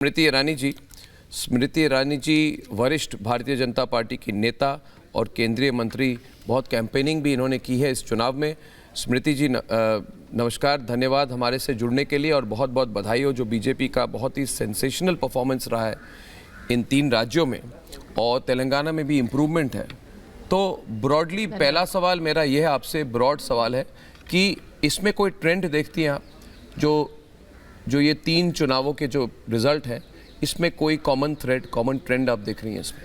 स्मृति ईरानी जी वरिष्ठ भारतीय जनता पार्टी की नेता और केंद्रीय मंत्री, बहुत कैंपेनिंग भी इन्होंने की है इस चुनाव में। स्मृति जी नमस्कार, धन्यवाद हमारे से जुड़ने के लिए और बहुत बहुत बधाई हो। जो बीजेपी का बहुत ही सेंसेशनल परफॉर्मेंस रहा है इन 3 राज्यों में और तेलंगाना में भी इम्प्रूवमेंट है। तो ब्रॉडली पहला सवाल मेरा यह है आपसे, ब्रॉड सवाल है कि इसमें कोई ट्रेंड देखती हैं आप, जो ये 3 चुनावों के जो रिजल्ट है इसमें कोई कॉमन थ्रेड, कॉमन ट्रेंड आप देख रही हैं इसमें?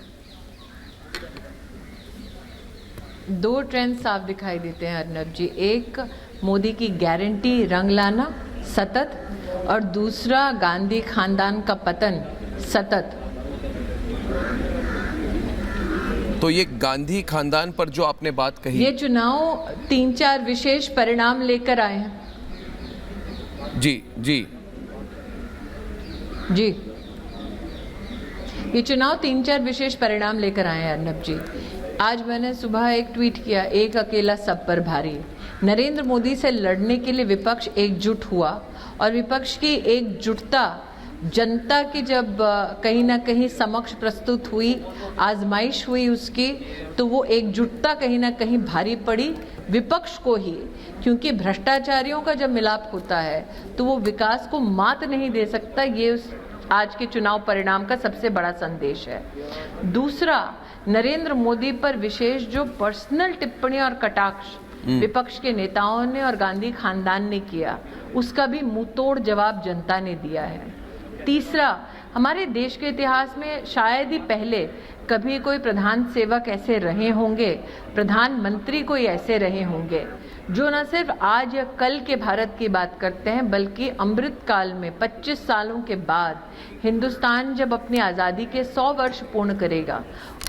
2 ट्रेंड साफ दिखाई देते हैं अर्नब जी। एक, मोदी की गारंटी रंग लाना सतत, और दूसरा गांधी खानदान का पतन सतत। तो ये गांधी खानदान पर जो आपने बात कही, ये चुनाव 3-4 विशेष परिणाम लेकर आए हैं। जी जी जी, ये चुनाव 3-4 विशेष परिणाम लेकर आए हैं अर्नब जी। आज मैंने सुबह एक ट्वीट किया, एक अकेला सब पर भारी। नरेंद्र मोदी से लड़ने के लिए विपक्ष एकजुट हुआ और विपक्ष की एकजुटता जनता की जब कहीं ना कहीं समक्ष प्रस्तुत हुई, आजमाइश हुई उसकी, तो वो एकजुटता कहीं ना कहीं भारी पड़ी विपक्ष को ही, क्योंकि भ्रष्टाचारियों का जब मिलाप होता है तो वो विकास को मात नहीं दे सकता। ये उस आज के चुनाव परिणाम का सबसे बड़ा संदेश है। दूसरा, नरेंद्र मोदी पर विशेष जो पर्सनल टिप्पणी और कटाक्ष विपक्ष के नेताओं ने और गांधी खानदान ने किया, उसका भी मुंहतोड़ जवाब जनता ने दिया है। तीसरा, हमारे देश के इतिहास में शायद ही पहले कभी कोई प्रधान सेवक ऐसे रहे होंगे, प्रधानमंत्री कोई ऐसे रहे होंगे, जो न सिर्फ आज या कल के भारत की बात करते हैं, बल्कि अमृत काल में 25 सालों के बाद हिंदुस्तान जब अपनी आज़ादी के 100 वर्ष पूर्ण करेगा,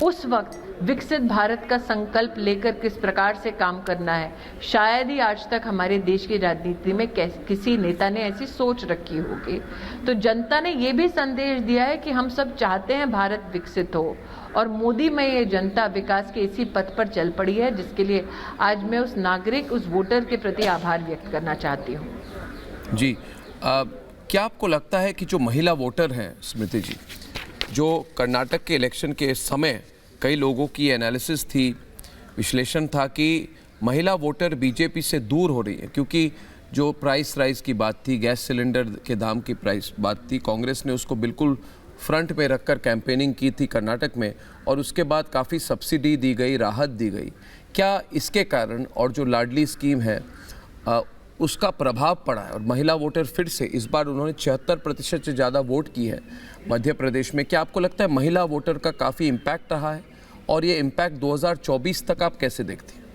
उस वक्त विकसित भारत का संकल्प लेकर किस प्रकार से काम करना है, शायद ही आज तक हमारे देश की राजनीति में किसी नेता ने ऐसी सोच रखी होगी। तो जनता ने ये भी संदेश दिया है कि हम सब चाहते हैं भारत विकसित हो, और मोदी में ये जनता विकास के इसी पथ पर चल पड़ी है, जिसके लिए आज मैं उस नागरिक, उस वोटर के प्रति आभार व्यक्त करना चाहती हूँ। जी, क्या आपको लगता है कि जो महिला वोटर हैं स्मृति जी, जो कर्नाटक के इलेक्शन के समय कई लोगों की एनालिसिस थी, विश्लेषण था कि महिला वोटर बीजेपी से दूर हो रही है, क्योंकि जो प्राइस राइज की बात थी, गैस सिलेंडर के दाम की प्राइस बात थी, कांग्रेस ने उसको बिल्कुल फ्रंट में रखकर कैंपेनिंग की थी कर्नाटक में, और उसके बाद काफ़ी सब्सिडी दी गई, राहत दी गई। क्या इसके कारण और जो लाडली स्कीम है उसका प्रभाव पड़ा है और महिला वोटर फिर से इस बार उन्होंने 76% से ज़्यादा वोट की है मध्य प्रदेश में? क्या आपको लगता है महिला वोटर का काफ़ी इम्पैक्ट रहा है, और ये इम्पैक्ट 2024 तक आप कैसे देखते हैं?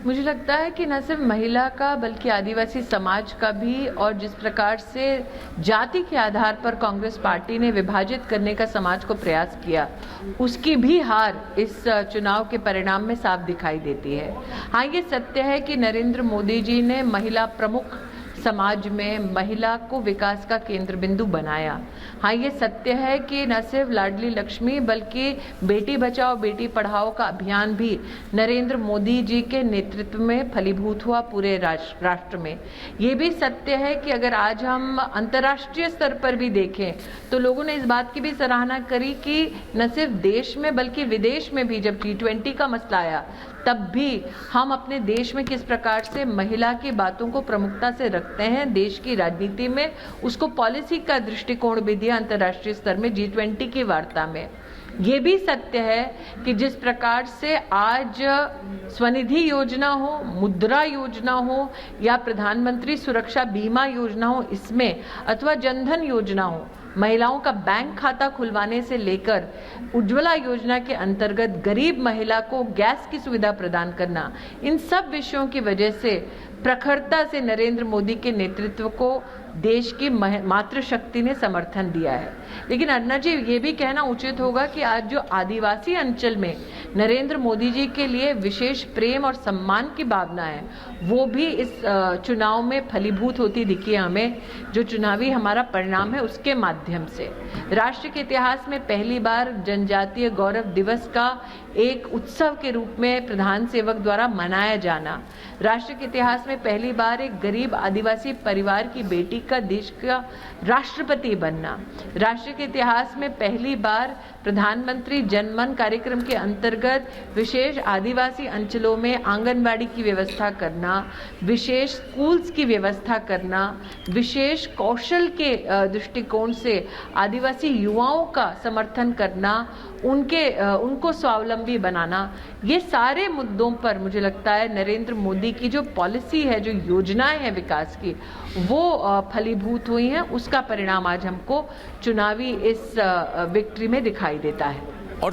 मुझे लगता है कि न सिर्फ महिला का बल्कि आदिवासी समाज का भी, और जिस प्रकार से जाति के आधार पर कांग्रेस पार्टी ने विभाजित करने का समाज को प्रयास किया, उसकी भी हार इस चुनाव के परिणाम में साफ दिखाई देती है। हाँ, ये सत्य है कि नरेंद्र मोदी जी ने महिला प्रमुख समाज में महिला को विकास का केंद्र बिंदु बनाया। हाँ, ये सत्य है कि न सिर्फ लाडली लक्ष्मी बल्कि बेटी बचाओ बेटी पढ़ाओ का अभियान भी नरेंद्र मोदी जी के नेतृत्व में फलीभूत हुआ पूरे राष्ट्र में। ये भी सत्य है कि अगर आज हम अंतर्राष्ट्रीय स्तर पर भी देखें तो लोगों ने इस बात की भी सराहना करी कि न सिर्फ देश में बल्कि विदेश में भी जब G20 का मसला आया, तब भी हम अपने देश में किस प्रकार से महिला की बातों को प्रमुखता से रखते हैं, देश की राजनीति में उसको पॉलिसी का दृष्टिकोण भी दिया अंतर्राष्ट्रीय स्तर में G20 की वार्ता में। ये भी सत्य है कि जिस प्रकार से आज स्वनिधि योजना हो, मुद्रा योजना हो, या प्रधानमंत्री सुरक्षा बीमा योजना हो इसमें, अथवा जनधन योजना हो, महिलाओं का बैंक खाता खुलवाने से लेकर उज्ज्वला योजना के अंतर्गत गरीब महिला को गैस की सुविधा प्रदान करना, इन सब विषयों की वजह से प्रखरता से नरेंद्र मोदी के नेतृत्व को देश की मातृशक्ति ने समर्थन दिया है। लेकिन अन्ना जी, ये भी कहना उचित होगा कि आज जो आदिवासी अंचल में नरेंद्र मोदी जी के लिए विशेष प्रेम और सम्मान की भावना है, वो भी इस चुनाव में फलीभूत होती दिखी हमें, जो चुनावी हमारा परिणाम है उसके माध्यम से। राष्ट्र के इतिहास में पहली बार जनजातीय गौरव दिवस का एक उत्सव के रूप में प्रधान सेवक द्वारा मनाया जाना, राष्ट्र के इतिहास में पहली बार एक गरीब आदिवासी परिवार की बेटी का देश का राष्ट्रपति बनना, राष्ट्र के इतिहास में पहली बार प्रधानमंत्री जनमन कार्यक्रम के अंतर्गत विशेष आदिवासी अंचलों में आंगनबाड़ी की व्यवस्था करना, विशेष स्कूल्स की व्यवस्था करना, विशेष कौशल के दृष्टिकोण से आदिवासी युवाओं का समर्थन करना, उनको स्वावलंबी बनाना, ये सारे मुद्दों पर मुझे लगता है नरेंद्र मोदी की जो पॉलिसी है, जो योजनाएं हैं विकास की, वो फलीभूत हुई हैं। उसका परिणाम आज हमको चुनावी इस विक्ट्री में दिखाई देता है।